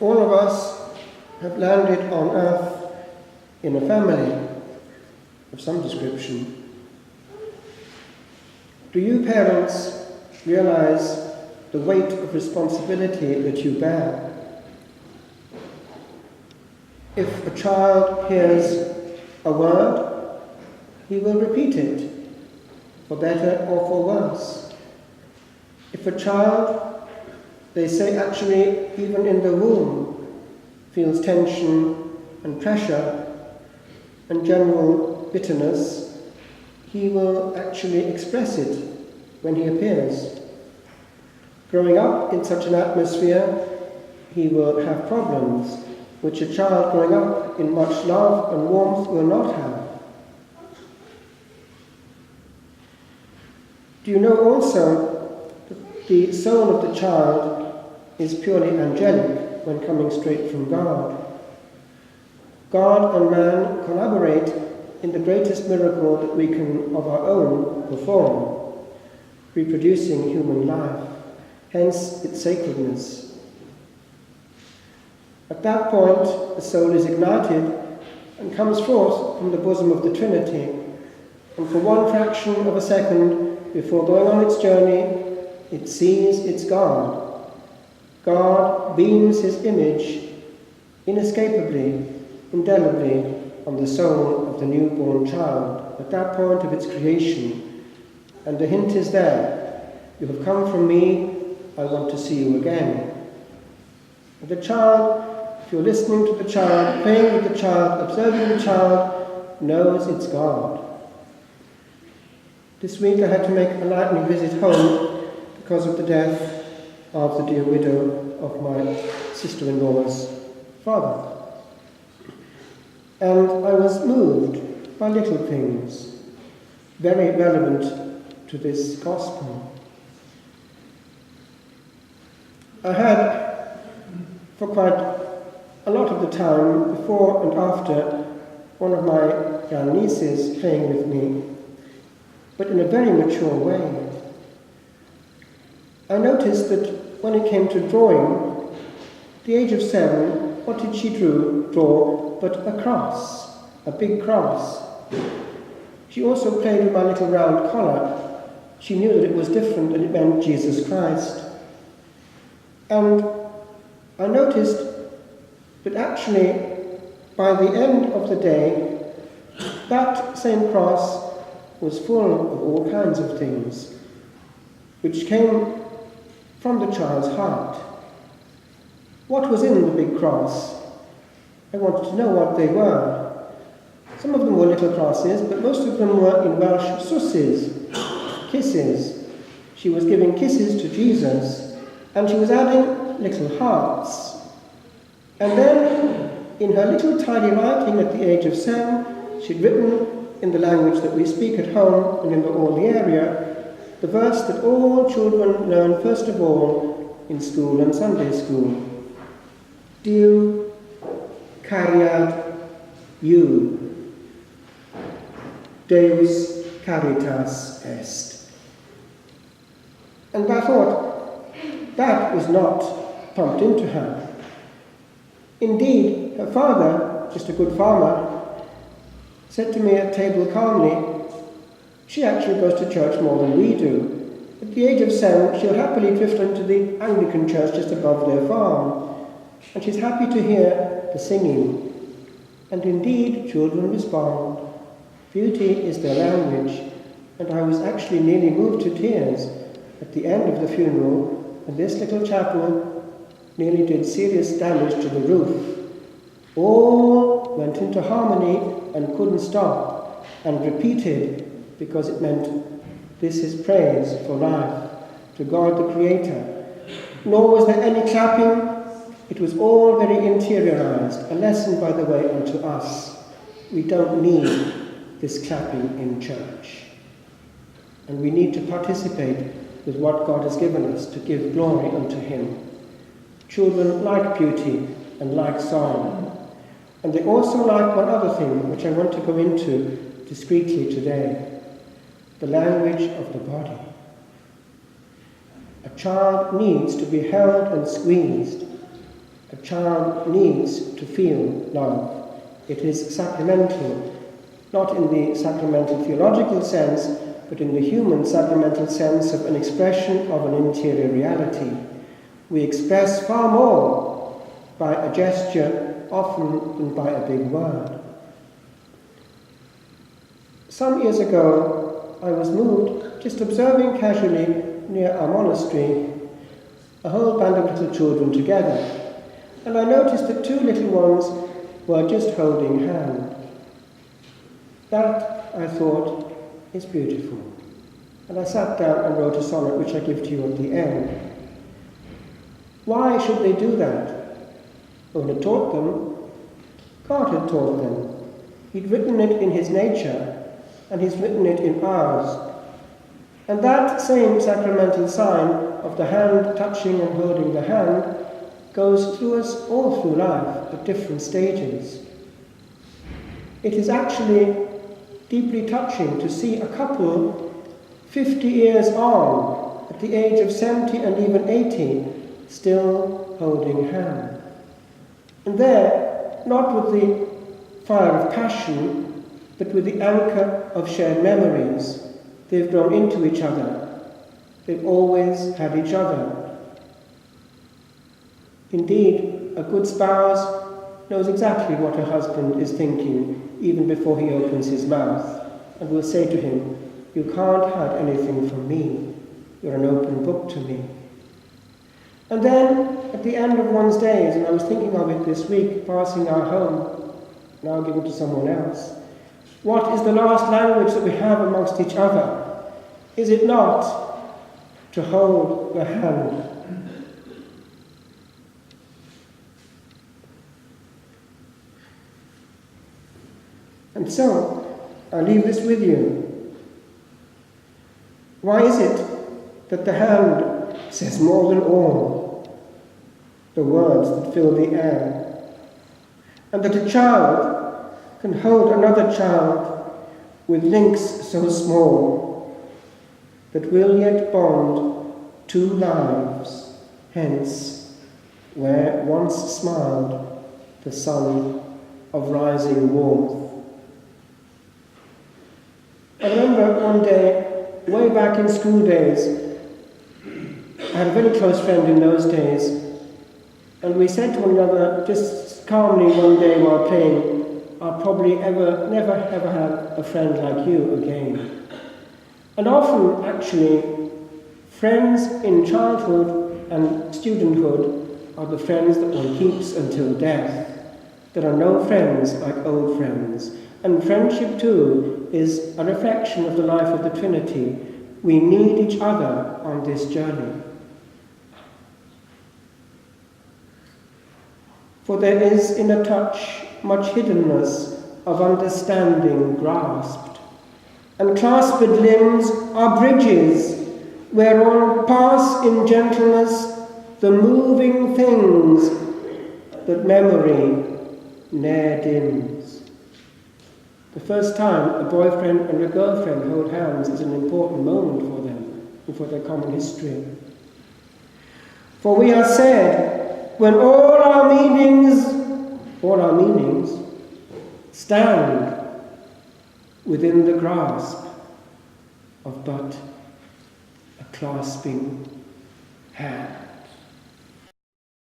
All of us have landed on earth in a family of some description. Do you parents realize the weight of responsibility that you bear? If a child hears a word, he will repeat it, for better or for worse. If a child, they say actually even in the womb, feels tension and pressure and general bitterness, he will actually express it when he appears. Growing up in such an atmosphere, he will have problems which a child growing up in much love and warmth will not have. Do you know also that the soul of the child is purely angelic when coming straight from God? God and man collaborate in the greatest miracle that we can of our own perform, reproducing human life, hence its sacredness. At that point, the soul is ignited and comes forth from the bosom of the Trinity, and for one fraction of a second before going on its journey, it sees its God. God beams his image inescapably, indelibly on the soul of the newborn child at that point of its creation, and the hint is there: you have come from me, I want to see you again. And the child, if you're listening to the child, playing with the child, observing the child, knows it's God. This week I had to make a nightly visit home because of the death of the dear widow of my sister-in-law's father. And I was moved by little things, very relevant to this gospel. I had, for quite a lot of the time, before and after, one of my young nieces playing with me, but in a very mature way. I noticed that when it came to drawing, at the age of 7, what did she draw but a cross, a big cross. She also played with my little round collar. She knew that it was different and it meant Jesus Christ. And I noticed that actually, by the end of the day, that same cross was full of all kinds of things, which came from the child's heart. What was in the big cross? I wanted to know what they were. Some of them were little crosses, but most of them were in Welsh susses, kisses. She was giving kisses to Jesus, and she was adding little hearts. And then, in her little tiny writing at the age of 7, she'd written in the language that we speak at home and in all the area, the verse that all children learn first of all in school and Sunday school. Duw cariad you, Deus caritas est. And I thought, that was not pumped into her. Indeed, her father, just a good farmer, said to me at table calmly, she actually goes to church more than we do. At the age of 7, she'll happily drift into the Anglican church just above their farm, and she's happy to hear the singing. And indeed, children respond. Beauty is their language, and I was actually nearly moved to tears at the end of the funeral, and this little chapel nearly did serious damage to the roof. All went into harmony and couldn't stop, and repeated, because it meant this is praise for life, to God the Creator. Nor was there any clapping. It was all very interiorized, a lesson, by the way, unto us. We don't need this clapping in church. And we need to participate with what God has given us to give glory unto Him. Children like beauty and like song. And they also like one other thing, which I want to go into discreetly today: the language of the body. A child needs to be held and squeezed. A child needs to feel love. It is sacramental, not in the sacramental theological sense, but in the human sacramental sense of an expression of an interior reality. We express far more by a gesture often than by a big word. Some years ago, I was moved, just observing casually near our monastery, a whole band of little children together, and I noticed that two little ones were just holding hands. That, I thought, is beautiful. And I sat down and wrote a sonnet which I give to you at the end. Why should they do that? Who had taught them? God had taught them. He'd written it in his nature, and he's written it in ours. And that same sacramental sign of the hand touching and holding the hand goes through us all through life at different stages. It is actually deeply touching to see a couple 50 years on, at the age of 70 and even 80, still holding hands. And there, not with the fire of passion, but with the anchor of shared memories, they've grown into each other. They've always had each other. Indeed, a good spouse knows exactly what her husband is thinking, even before he opens his mouth, and will say to him, "You can't hide anything from me. You're an open book to me." And then, at the end of one's days, and I was thinking of it this week, passing our home, now given to someone else, what is the last language that we have amongst each other? Is it not to hold the hand? And so, I leave this with you. Why is it that the hand says more than all the words that fill the air? And that a child can hold another child with links so small that will yet bond two lives, hence, where once smiled the sun of rising warmth. I remember one day, way back in school days, I had a very close friend in those days, and we said to one another, just calmly one day while playing, "I'll probably never ever have a friend like you again." And often, actually, friends in childhood and studenthood are the friends that one keeps until death. There are no friends like old friends. And friendship, too, is a reflection of the life of the Trinity. We need each other on this journey. For there is in a touch much hiddenness of understanding grasped, and clasped limbs are bridges whereon pass in gentleness the moving things that memory ne'er dims. The first time a boyfriend and a girlfriend hold hands is an important moment for them and for their common history. For we are said, when all our meanings stand within the grasp of but a clasping hand.